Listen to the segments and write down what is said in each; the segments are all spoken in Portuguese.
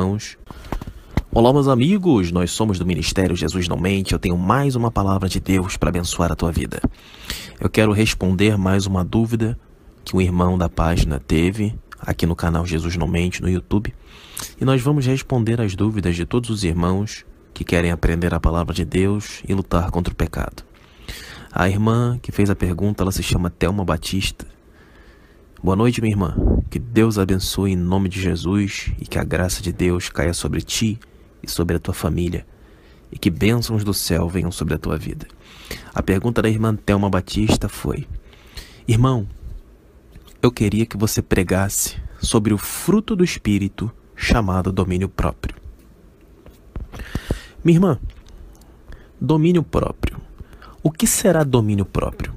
irmãos. Olá, meus amigos, nós somos do Ministério Jesus Não Mente. Eu tenho mais uma palavra de Deus para abençoar a tua vida. Eu quero responder mais uma dúvida que um irmão da página teve aqui no canal Jesus Não Mente no YouTube. E nós vamos responder as dúvidas de todos os irmãos que querem aprender a palavra de Deus e lutar contra o pecado. A irmã que fez a pergunta, ela se chama Thelma Batista. Boa noite, minha irmã. Que Deus abençoe em nome de Jesus e que a graça de Deus caia sobre ti e sobre a tua família e que bênçãos do céu venham sobre a tua vida. A pergunta da irmã Thelma Batista foi: irmão, eu queria que você pregasse sobre o fruto do Espírito chamado domínio próprio. Minha irmã, domínio próprio. O que será domínio próprio?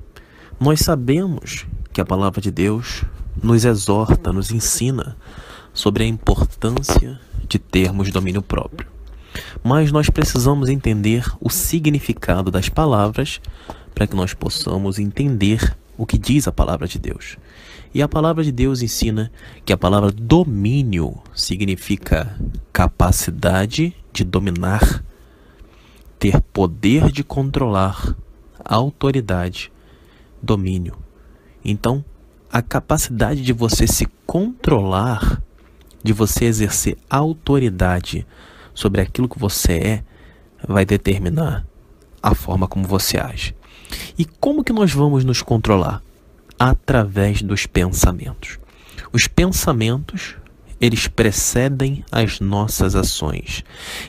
Nós sabemos que a palavra de Deus nos exorta, nos ensina sobre a importância de termos domínio próprio. Mas nós precisamos entender o significado das palavras para que nós possamos entender o que diz a palavra de Deus. E a palavra de Deus ensina que a palavra domínio significa capacidade de dominar, ter poder de controlar, autoridade, domínio. Então, a capacidade de você se controlar, de você exercer autoridade sobre aquilo que você é, vai determinar a forma como você age. E como que nós vamos nos controlar? Através dos pensamentos. Os pensamentos, eles precedem as nossas ações.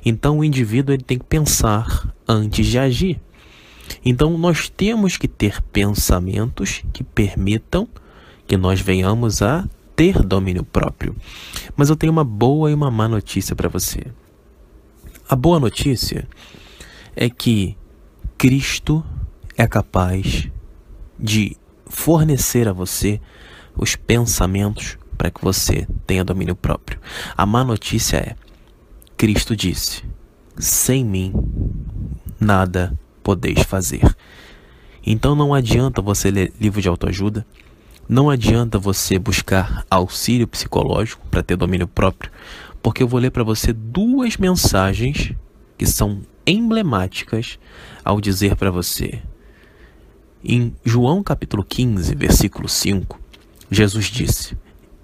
Então, o indivíduo ele tem que pensar antes de agir. Então, nós temos que ter pensamentos que permitam que nós venhamos a ter domínio próprio. Mas eu tenho uma boa e uma má notícia para você. A boa notícia é que Cristo é capaz de fornecer a você os pensamentos para que você tenha domínio próprio. A má notícia é: Cristo disse: sem mim nada podeis fazer. Então não adianta você ler livro de autoajuda, não adianta você buscar auxílio psicológico para ter domínio próprio, porque eu vou ler para você duas mensagens que são emblemáticas ao dizer para você. Em João capítulo 15, versículo 5, Jesus disse: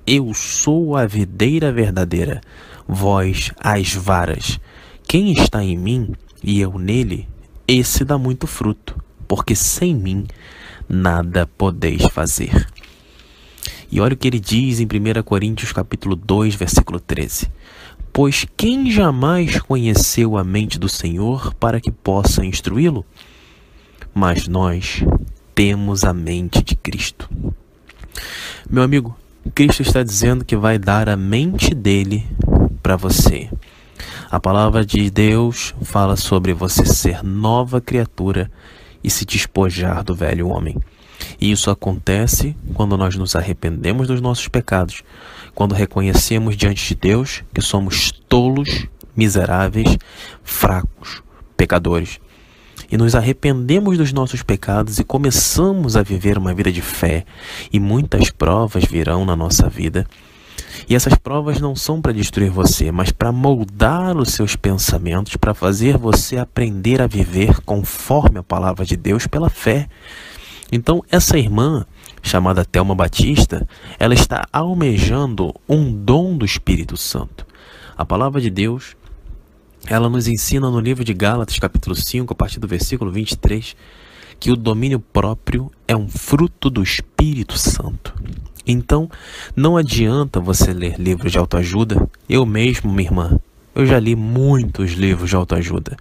eu sou a videira verdadeira, vós as varas. Quem está em mim e eu nele, esse dá muito fruto, porque sem mim nada podeis fazer. E olha o que ele diz em 1 Coríntios capítulo 2, versículo 13. Pois quem jamais conheceu a mente do Senhor para que possa instruí-lo? Mas nós temos a mente de Cristo. Meu amigo, Cristo está dizendo que vai dar a mente dele para você. A palavra de Deus fala sobre você ser nova criatura e se despojar do velho homem. E isso acontece quando nós nos arrependemos dos nossos pecados, quando reconhecemos diante de Deus que somos tolos, miseráveis, fracos, pecadores. E nos arrependemos dos nossos pecados e começamos a viver uma vida de fé. E muitas provas virão na nossa vida. E essas provas não são para destruir você, mas para moldar os seus pensamentos, para fazer você aprender a viver conforme a palavra de Deus pela fé. Então, essa irmã, chamada Thelma Batista, ela está almejando um dom do Espírito Santo. A palavra de Deus, ela nos ensina no livro de Gálatas, capítulo 5, a partir do versículo 23, que o domínio próprio é um fruto do Espírito Santo. Então, não adianta você ler livros de autoajuda. Eu mesmo, minha irmã, eu já li muitos livros de autoajuda.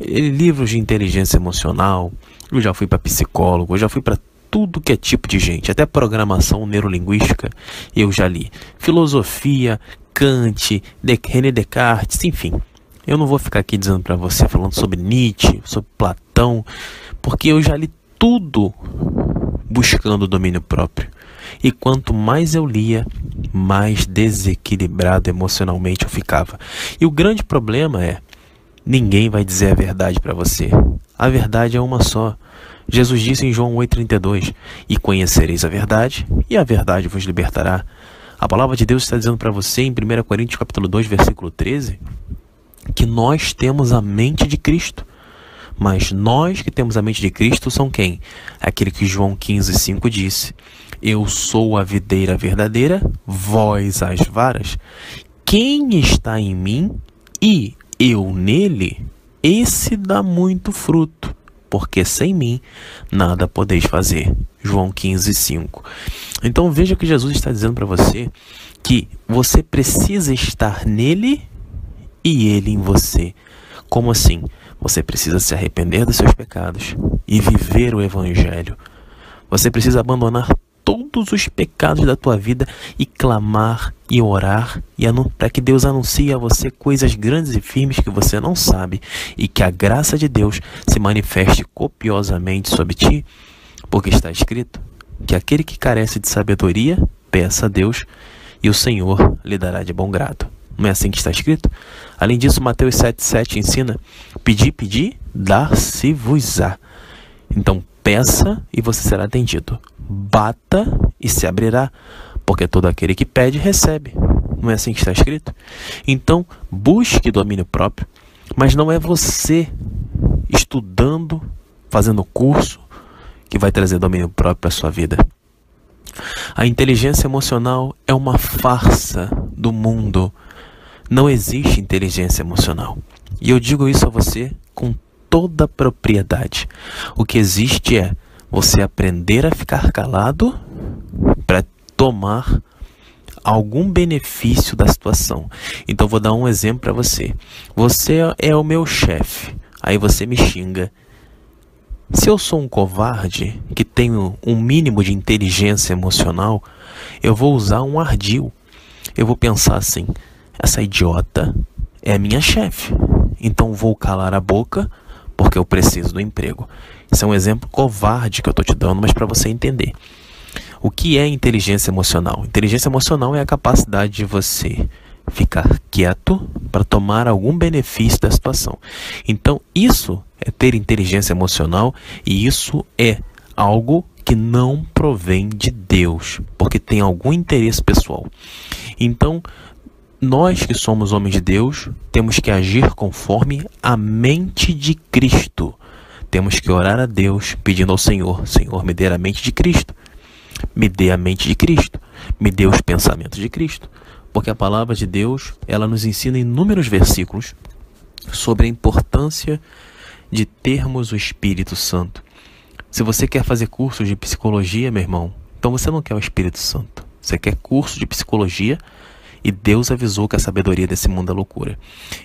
Livros de inteligência emocional, eu já fui para psicólogo, eu já fui para tudo que é tipo de gente, até programação neurolinguística eu já li. Filosofia, Kant, René Descartes, enfim. Eu não vou ficar aqui dizendo para você, falando sobre Nietzsche, sobre Platão, porque eu já li tudo buscando o domínio próprio. E quanto mais eu lia, mais desequilibrado emocionalmente eu ficava. E o grande problema é, ninguém vai dizer a verdade para você. A verdade é uma só. Jesus disse em João 8,32, e conhecereis a verdade, e a verdade vos libertará. A palavra de Deus está dizendo para você em 1 Coríntios capítulo 2, versículo 13, que nós temos a mente de Cristo. Mas nós que temos a mente de Cristo são quem? Aquele que João 15,5 disse: eu sou a videira verdadeira, vós as varas. Quem está em mim e eu nele, esse dá muito fruto, porque sem mim nada podeis fazer. João 15,5. Então veja que Jesus está dizendo para você que você precisa estar nele e ele em você. Como assim? Você precisa se arrepender dos seus pecados e viver o Evangelho. Você precisa abandonar todos os pecados da tua vida e clamar e orar para que Deus anuncie a você coisas grandes e firmes que você não sabe, e que a graça de Deus se manifeste copiosamente sobre ti, porque está escrito que aquele que carece de sabedoria, peça a Deus e o Senhor lhe dará de bom grado. Não é assim que está escrito? Além disso, Mateus 7,7 ensina: pedi, pedi, dar-se-vos-á. Então peça e você será atendido. Bata e se abrirá, porque todo aquele que pede, recebe. Não é assim que está escrito? Então, busque domínio próprio, mas não é você estudando, fazendo curso, que vai trazer domínio próprio para a sua vida. A inteligência emocional é uma farsa do mundo. Não existe inteligência emocional. E eu digo isso a você com toda a propriedade. O que existe é você aprender a ficar calado para tomar algum benefício da situação. Então vou dar um exemplo para você. Você é o meu chefe, aí você me xinga. Se eu sou um covarde que tenho um mínimo de inteligência emocional, eu vou usar um ardil. Eu vou pensar assim: essa idiota é a minha chefe, então vou calar a boca porque eu preciso do emprego. Isso é um exemplo covarde que eu estou te dando, mas para você entender. O que é inteligência emocional? Inteligência emocional é a capacidade de você ficar quieto para tomar algum benefício da situação. Então, isso é ter inteligência emocional, e isso é algo que não provém de Deus, porque tem algum interesse pessoal. Então, nós que somos homens de Deus, temos que agir conforme a mente de Cristo. Temos que orar a Deus pedindo ao Senhor: Senhor, me dê a mente de Cristo. Me dê a mente de Cristo. Me dê os pensamentos de Cristo. Porque a palavra de Deus, ela nos ensina em inúmeros versículos sobre a importância de termos o Espírito Santo. Se você quer fazer cursos de psicologia, meu irmão, então você não quer o Espírito Santo. Você quer curso de psicologia, e Deus avisou que a sabedoria desse mundo é loucura.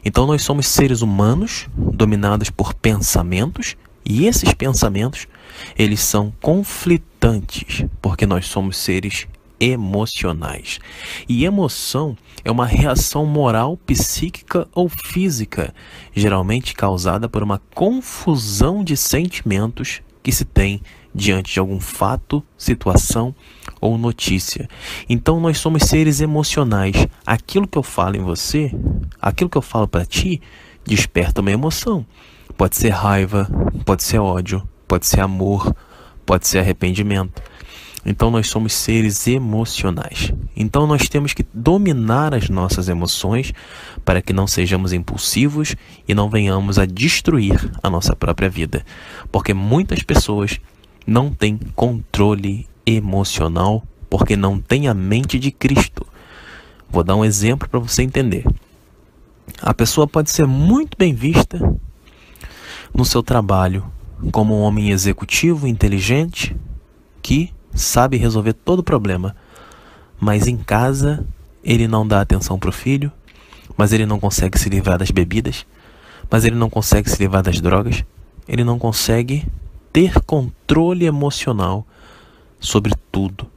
Então nós somos seres humanos dominados por pensamentos, e esses pensamentos, eles são conflitantes, porque nós somos seres emocionais. E emoção é uma reação moral, psíquica ou física, geralmente causada por uma confusão de sentimentos que se tem diante de algum fato, situação ou notícia. Então nós somos seres emocionais. Aquilo que eu falo em você, aquilo que eu falo para ti, desperta uma emoção. Pode ser raiva, pode ser ódio, pode ser amor, pode ser arrependimento. Então nós somos seres emocionais. Então nós temos que dominar as nossas emoções para que não sejamos impulsivos e não venhamos a destruir a nossa própria vida. Porque muitas pessoas não têm controle emocional porque não têm a mente de Cristo. Vou dar um exemplo para você entender. A pessoa pode ser muito bem vista no seu trabalho como um homem executivo, inteligente, que sabe resolver todo problema, mas em casa ele não dá atenção para o filho, mas ele não consegue se livrar das bebidas, mas ele não consegue se livrar das drogas, ele não consegue ter controle emocional sobre tudo.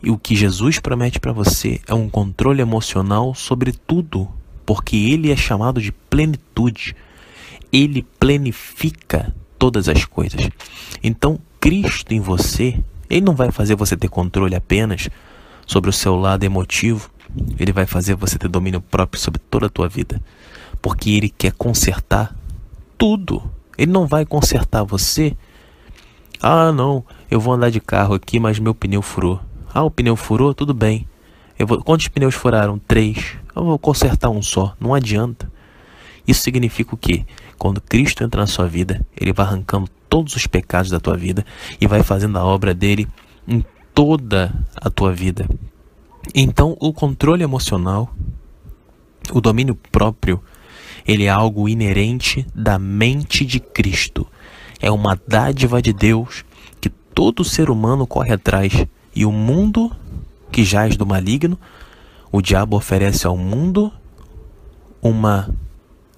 E o que Jesus promete para você é um controle emocional sobre tudo, porque ele é chamado de plenitude. Ele planifica todas as coisas. Então, Cristo em você, ele não vai fazer você ter controle apenas sobre o seu lado emotivo. Ele vai fazer você ter domínio próprio sobre toda a tua vida. Porque ele quer consertar tudo. Ele não vai consertar você. Ah, não, eu vou andar de carro aqui, mas meu pneu furou. Ah, o pneu furou? Tudo bem. Quantos pneus furaram? 3. Eu vou consertar um só. Não adianta. Isso significa o quê? Quando Cristo entra na sua vida, Ele vai arrancando todos os pecados da tua vida e vai fazendo a obra dele em toda a tua vida. Então, o controle emocional, o domínio próprio, ele é algo inerente da mente de Cristo. É uma dádiva de Deus que todo ser humano corre atrás. E o mundo que jaz do maligno, o diabo oferece ao mundo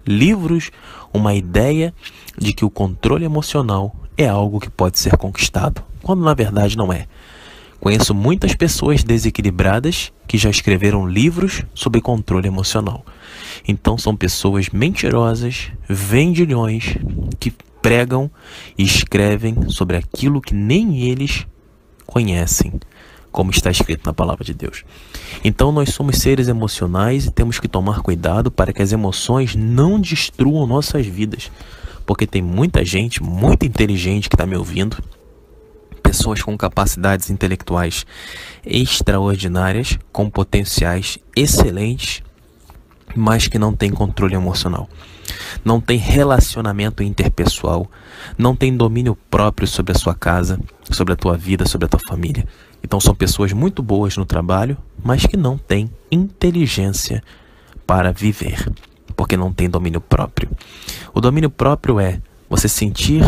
livros, uma ideia de que o controle emocional é algo que pode ser conquistado, quando na verdade não é. Conheço muitas pessoas desequilibradas que já escreveram livros sobre controle emocional. Então são pessoas mentirosas, vendilhões, que pregam e escrevem sobre aquilo que nem eles conhecem, como está escrito na palavra de Deus. Então nós somos seres emocionais e temos que tomar cuidado para que as emoções não destruam nossas vidas. Porque tem muita gente muito inteligente que está me ouvindo, pessoas com capacidades intelectuais extraordinárias, com potenciais excelentes, mas que não tem controle emocional. Não tem relacionamento interpessoal, não tem domínio próprio sobre a sua casa, sobre a tua vida, sobre a tua família. Então são pessoas muito boas no trabalho, mas que não têm inteligência para viver, porque não tem domínio próprio. O domínio próprio é você sentir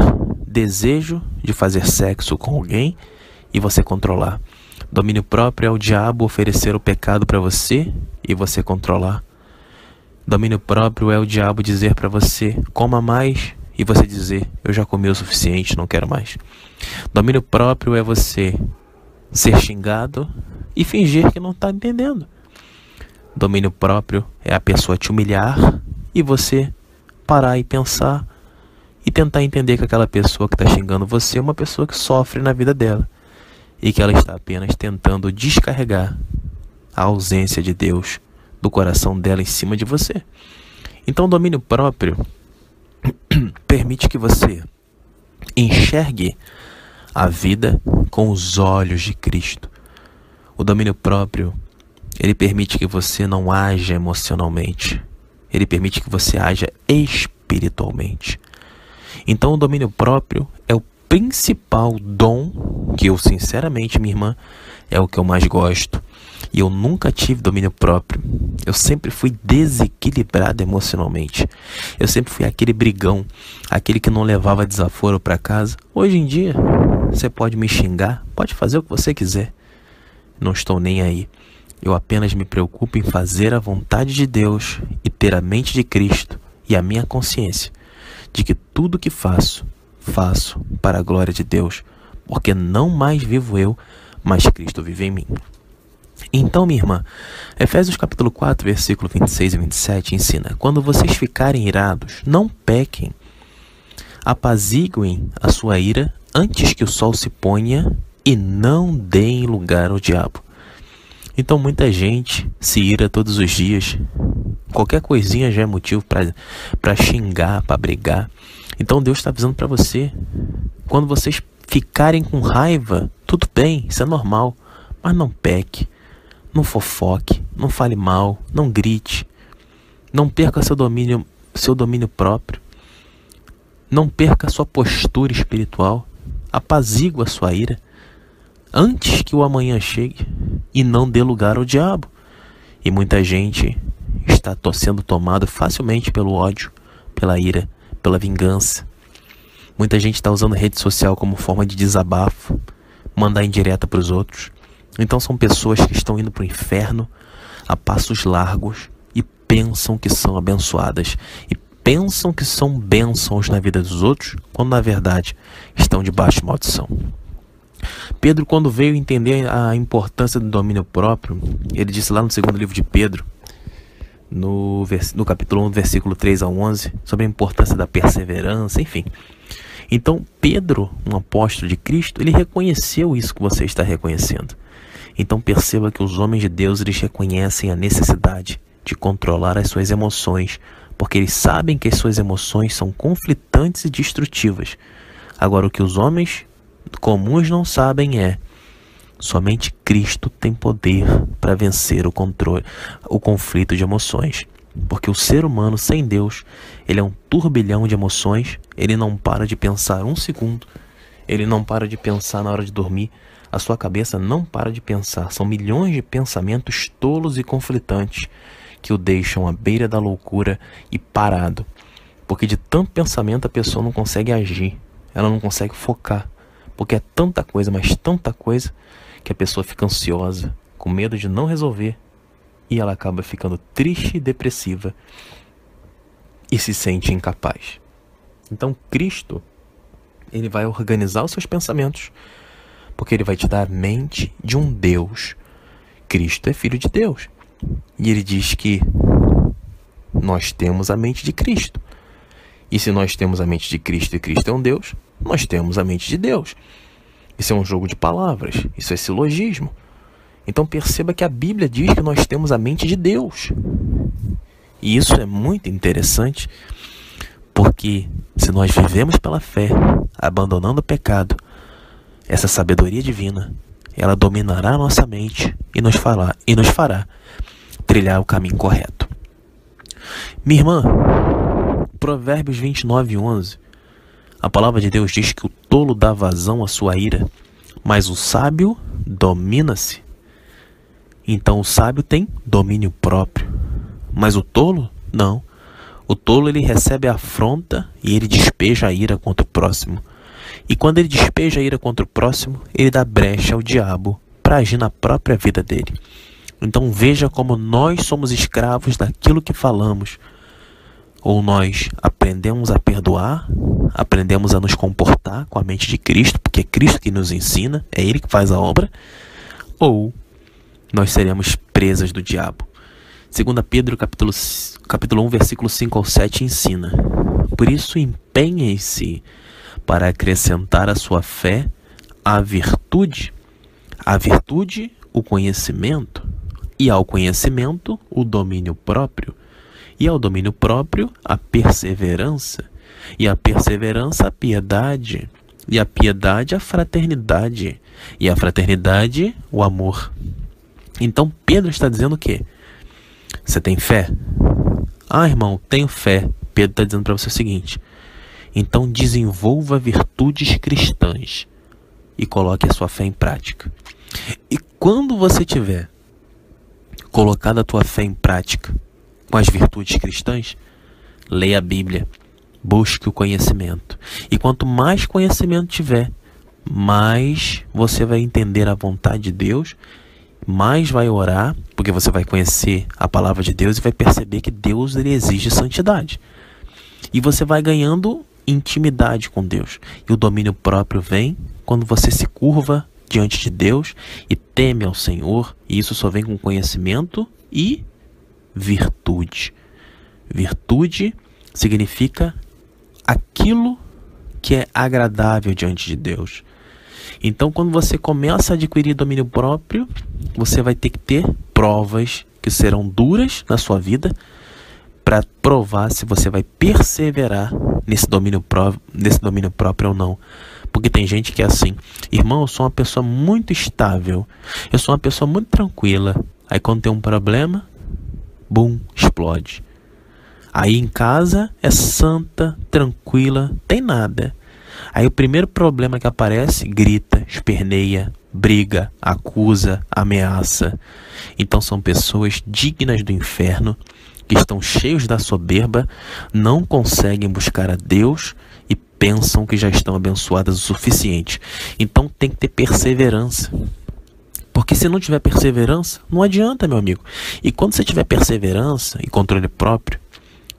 desejo de fazer sexo com alguém e você controlar. Domínio próprio é o diabo oferecer o pecado para você e você controlar. Domínio próprio é o diabo dizer para você, coma mais, e você dizer, eu já comi o suficiente, não quero mais. Domínio próprio é você ser xingado e fingir que não está entendendo. Domínio próprio é a pessoa te humilhar e você parar e pensar e tentar entender que aquela pessoa que está xingando você é uma pessoa que sofre na vida dela e que ela está apenas tentando descarregar a ausência de Deus do coração dela em cima de você. Então o domínio próprio permite que você enxergue a vida com os olhos de Cristo. O domínio próprio, ele permite que você não haja emocionalmente. Ele permite que você haja espiritualmente. Então o domínio próprio é o principal dom que eu, sinceramente, minha irmã, é o que eu mais gosto. E eu nunca tive domínio próprio. Eu sempre fui desequilibrado emocionalmente. Eu sempre fui aquele brigão, aquele que não levava desaforo para casa. Hoje em dia, você pode me xingar, pode fazer o que você quiser. Não estou nem aí. Eu apenas me preocupo em fazer a vontade de Deus e ter a mente de Cristo e a minha consciência de que tudo que faço, faço para a glória de Deus, porque não mais vivo eu, mas Cristo vive em mim. Então, minha irmã, Efésios capítulo 4, versículo 26 e 27 ensina: quando vocês ficarem irados, não pequem, apaziguem a sua ira antes que o sol se ponha e não deem lugar ao diabo. Então muita gente se ira todos os dias. Qualquer coisinha já é motivo para xingar, para brigar. Então Deus está avisando para você: quando vocês ficarem com raiva, tudo bem, isso é normal, mas não peque, não fofoque, não fale mal, não grite, não perca seu domínio próprio, não perca sua postura espiritual, apazigua a sua ira antes que o amanhã chegue e não dê lugar ao diabo. E muita gente está sendo tomado facilmente pelo ódio, pela ira, pela vingança. Muita gente está usando rede social como forma de desabafo, mandar indireta para os outros. Então são pessoas que estão indo para o inferno a passos largos e pensam que são abençoadas e pensam que são bênçãos na vida dos outros, quando na verdade estão debaixo de maldição. Pedro, quando veio entender a importância do domínio próprio, ele disse lá no segundo livro de Pedro, no capítulo 1, versículo 3 a 11, sobre a importância da perseverança, enfim. Então Pedro, um apóstolo de Cristo, ele reconheceu isso que você está reconhecendo. Então perceba que os homens de Deus, eles reconhecem a necessidade de controlar as suas emoções, porque eles sabem que as suas emoções são conflitantes e destrutivas. Agora, o que os homens comuns não sabem é: Somente Cristo tem poder para vencer o conflito de emoções. Porque o ser humano sem Deus, ele é um turbilhão de emoções, ele não para de pensar um segundo, ele não para de pensar na hora de dormir, a sua cabeça não para de pensar. São milhões de pensamentos tolos e conflitantes que o deixam à beira da loucura e parado. Porque de tanto pensamento a pessoa não consegue agir, ela não consegue focar. Porque é tanta coisa, mas tanta coisa, que a pessoa fica ansiosa, com medo de não resolver, e ela acaba ficando triste e depressiva e se sente incapaz. Então Cristo, ele vai organizar os seus pensamentos, porque ele vai te dar a mente de um Deus. Cristo é filho de Deus. E ele diz que nós temos a mente de Cristo. E se nós temos a mente de Cristo e Cristo é um Deus, nós temos a mente de Deus. Isso é um jogo de palavras, isso é silogismo. Então perceba que a Bíblia diz que nós temos a mente de Deus. E isso é muito interessante, porque se nós vivemos pela fé, abandonando o pecado, essa sabedoria divina, ela dominará a nossa mente e nos fará trilhar o caminho correto. Minha irmã, Provérbios 29:11, a palavra de Deus diz que o tolo dá vazão à sua ira, mas o sábio domina-se. Então o sábio tem domínio próprio, mas o tolo não. O tolo, ele recebe a afronta e ele despeja a ira contra o próximo. E quando ele despeja a ira contra o próximo, ele dá brecha ao diabo para agir na própria vida dele. Então veja como nós somos escravos daquilo que falamos. Ou nós aprendemos a perdoar, aprendemos a nos comportar com a mente de Cristo, porque é Cristo que nos ensina, é Ele que faz a obra, ou nós seremos presas do diabo. 2 Pedro capítulo 1, versículo 5 ao 7 ensina: por isso empenhem-se para acrescentar à sua fé a virtude, o conhecimento, e ao conhecimento o domínio próprio, e ao domínio próprio a perseverança, e a perseverança a piedade, e a piedade a fraternidade, e a fraternidade o amor. Então Pedro está dizendo o quê? Você tem fé? Ah, irmão, tenho fé. Pedro está dizendo para você o seguinte: então desenvolva virtudes cristãs e coloque a sua fé em prática. E quando você tiver colocado a tua fé em prática com as virtudes cristãs, leia a Bíblia, busque o conhecimento. E quanto mais conhecimento tiver, mais você vai entender a vontade de Deus, mais vai orar, porque você vai conhecer a palavra de Deus e vai perceber que Deus, ele exige santidade. E você vai ganhando intimidade com Deus. E o domínio próprio vem quando você se curva diante de Deus e teme ao Senhor. E isso só vem com conhecimento e virtude. Virtude significa aquilo que é agradável diante de Deus. Então, quando você começa a adquirir domínio próprio, você vai ter que ter provas que serão duras na sua vida para provar se você vai perseverar nesse domínio próprio ou não. Porque tem gente que é assim: irmão, eu sou uma pessoa muito estável, eu sou uma pessoa muito tranquila. Aí quando tem um problema, bum, explode. Aí em casa é santa, tranquila, tem nada. Aí o primeiro problema que aparece, grita, esperneia, briga, acusa, ameaça. Então são pessoas dignas do inferno, que estão cheios da soberba, não conseguem buscar a Deus e pensam que já estão abençoadas o suficiente. Então tem que ter perseverança. Porque se não tiver perseverança, não adianta, meu amigo. E quando você tiver perseverança e controle próprio,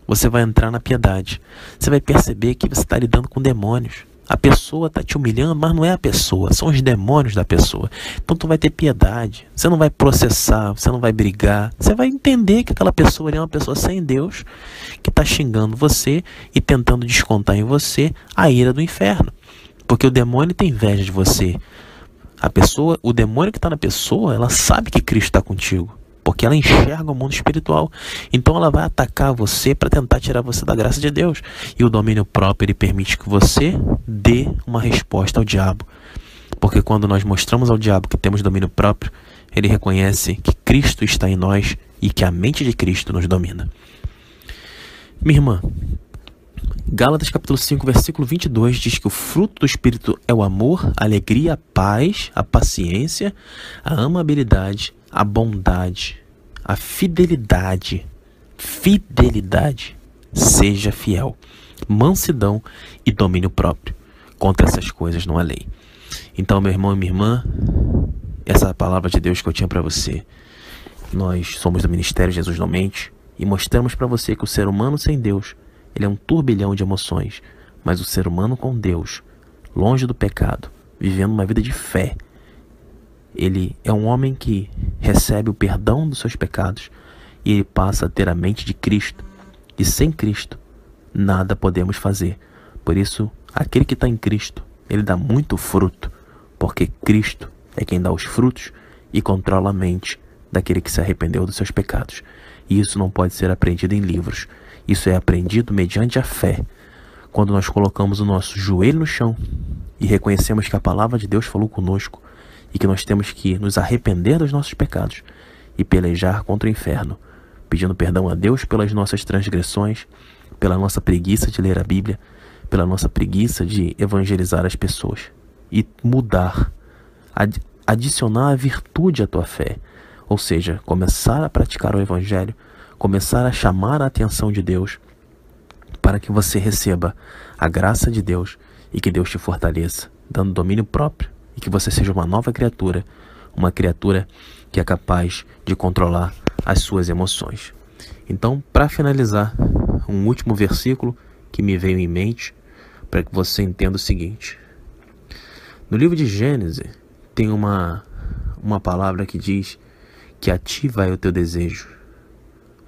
você vai entrar na piedade. Você vai perceber que você está lidando com demônios. A pessoa está te humilhando, mas não é a pessoa, são os demônios da pessoa. Então tu vai ter piedade, você não vai processar, você não vai brigar. Você vai entender que aquela pessoa ali é uma pessoa sem Deus, que está xingando você e tentando descontar em você a ira do inferno. Porque o demônio tem inveja de você. O demônio que está na pessoa, ela sabe que Cristo está contigo, porque ela enxerga o mundo espiritual. Então ela vai atacar você para tentar tirar você da graça de Deus. E o domínio próprio, ele permite que você dê uma resposta ao diabo. Porque quando nós mostramos ao diabo que temos domínio próprio, ele reconhece que Cristo está em nós e que a mente de Cristo nos domina. Minha irmã, Gálatas capítulo 5, versículo 22 diz que o fruto do Espírito é o amor, a alegria, a paz, a paciência, a amabilidade, a bondade, a fidelidade. Fidelidade. Seja fiel. Mansidão e domínio próprio. Contra essas coisas não há lei. Então, meu irmão e minha irmã, essa é a palavra de Deus que eu tinha para você. Nós somos do Ministério Jesus Não Mente e mostramos para você que o ser humano sem Deus, ele é um turbilhão de emoções, mas o ser humano com Deus, longe do pecado, vivendo uma vida de fé, ele é um homem que recebe o perdão dos seus pecados e ele passa a ter a mente de Cristo. E sem Cristo, nada podemos fazer. Por isso, aquele que está em Cristo, ele dá muito fruto, porque Cristo é quem dá os frutos e controla a mente daquele que se arrependeu dos seus pecados. E isso não pode ser aprendido em livros. Isso é aprendido mediante a fé. Quando nós colocamos o nosso joelho no chão e reconhecemos que a palavra de Deus falou conosco e que nós temos que nos arrepender dos nossos pecados e pelejar contra o inferno, pedindo perdão a Deus pelas nossas transgressões, pela nossa preguiça de ler a Bíblia, pela nossa preguiça de evangelizar as pessoas e mudar, adicionar a virtude à tua fé, ou seja, começar a praticar o Evangelho, começar a chamar a atenção de Deus para que você receba a graça de Deus e que Deus te fortaleça, dando domínio próprio e que você seja uma nova criatura, uma criatura que é capaz de controlar as suas emoções. Então, para finalizar, um último versículo que me veio em mente para que você entenda o seguinte. No livro de Gênesis tem uma palavra que diz que ativa é o teu desejo,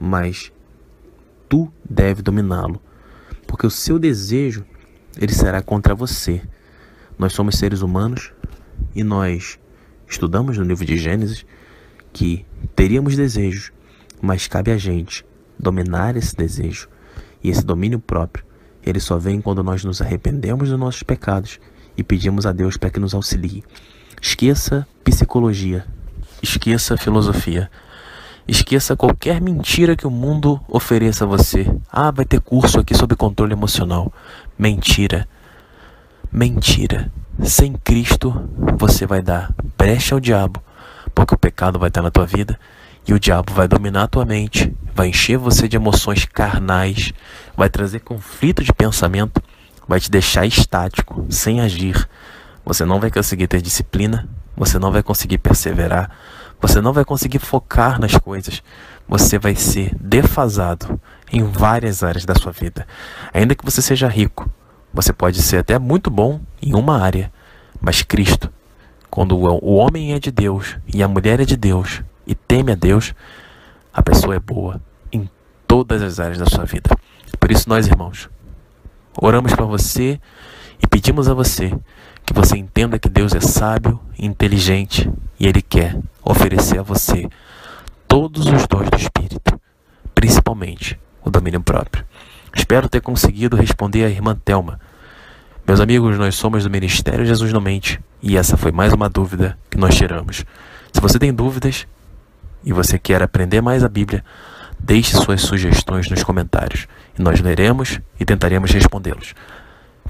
mas tu deve dominá-lo, porque o seu desejo ele será contra você. Nós somos seres humanos e nós estudamos no livro de Gênesis que teríamos desejos, mas cabe a gente dominar esse desejo. E esse domínio próprio, ele só vem quando nós nos arrependemos dos nossos pecados e pedimos a Deus para que nos auxilie. Esqueça psicologia, esqueça filosofia, esqueça qualquer mentira que o mundo ofereça a você. Ah, vai ter curso aqui sobre controle emocional. Mentira. Mentira. Sem Cristo, você vai dar brecha ao diabo, porque o pecado vai estar na tua vida e o diabo vai dominar a tua mente, vai encher você de emoções carnais, vai trazer conflito de pensamento, vai te deixar estático, sem agir. Você não vai conseguir ter disciplina, você não vai conseguir perseverar, você não vai conseguir focar nas coisas, você vai ser defasado em várias áreas da sua vida. Ainda que você seja rico, você pode ser até muito bom em uma área, mas Cristo, quando o homem é de Deus e a mulher é de Deus e teme a Deus, a pessoa é boa em todas as áreas da sua vida. Por isso nós, irmãos, oramos para você e pedimos a você que você entenda que Deus é sábio e inteligente e Ele quer oferecer a você todos os dons do Espírito, principalmente o domínio próprio. Espero ter conseguido responder à irmã Thelma. Meus amigos, nós somos do Ministério Jesus Não Mente e essa foi mais uma dúvida que nós tiramos. Se você tem dúvidas e você quer aprender mais a Bíblia, deixe suas sugestões nos comentários e nós leremos e tentaremos respondê-los.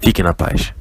Fique na paz.